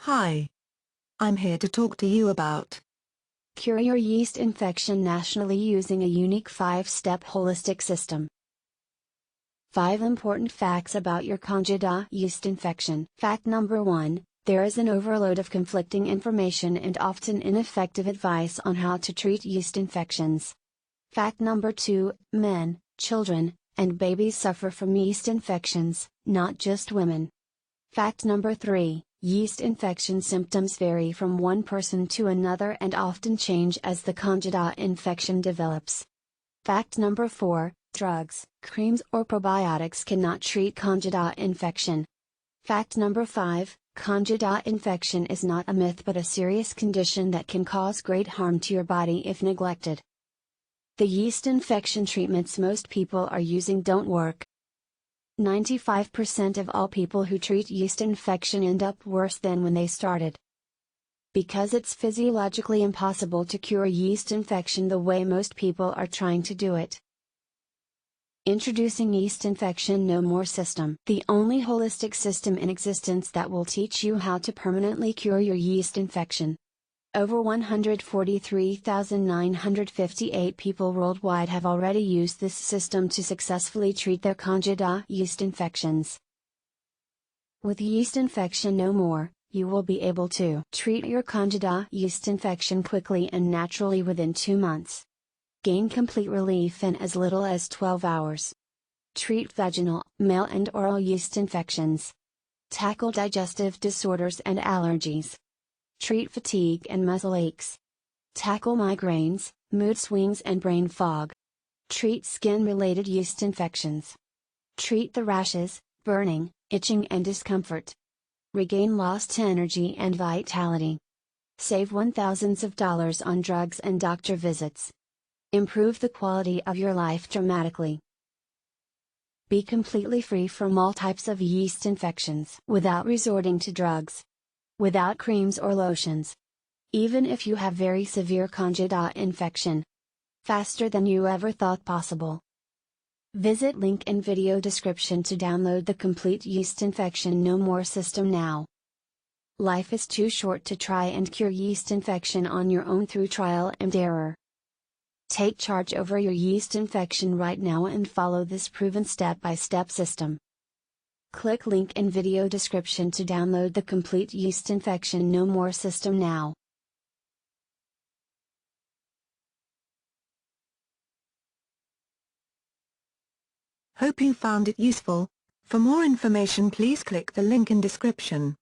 Hi. I'm here to talk to you about Cure your yeast infection nationally using a unique 5-step holistic system. 5 important facts about your Candida yeast infection. Fact number 1, there is an overload of conflicting information and often ineffective advice on how to treat yeast infections. Fact number 2, men, children, and babies suffer from yeast infections, not just women. Fact number 3, yeast infection symptoms vary from one person to another and often change as the Candida infection develops. Fact number 4, drugs, creams or probiotics cannot treat Candida infection. Fact number 5, Candida infection is not a myth but a serious condition that can cause great harm to your body if neglected. The yeast infection treatments most people are using don't work. 95% of all people who treat yeast infection end up worse than when they started. Because it's physiologically impossible to cure yeast infection the way most people are trying to do it. Introducing Yeast Infection No More System, the only holistic system in existence that will teach you how to permanently cure your yeast infection. Over 143,958 people worldwide have already used this system to successfully treat their Candida yeast infections. With Yeast Infection No More, you will be able to treat your Candida yeast infection quickly and naturally within 2 months. Gain complete relief in as little as 12 hours. Treat vaginal, male and oral yeast infections. Tackle digestive disorders and allergies. Treat fatigue and muscle aches. Tackle migraines, mood swings and brain fog. Treat skin-related yeast infections. Treat the rashes, burning, itching and discomfort. Regain lost energy and vitality. Save thousands of dollars on drugs and doctor visits. Improve the quality of your life dramatically. Be completely free from all types of yeast infections without resorting to drugs. Without creams or lotions. Even if you have very severe Candida infection. Faster than you ever thought possible. Visit link in video description to download the complete Yeast Infection No More system now. Life is too short to try and cure yeast infection on your own through trial and error. Take charge over your yeast infection right now and follow this proven step-by-step system. Click link in video description to download the complete Yeast Infection No More system now. Hope you found it useful. For more information please click the link in description.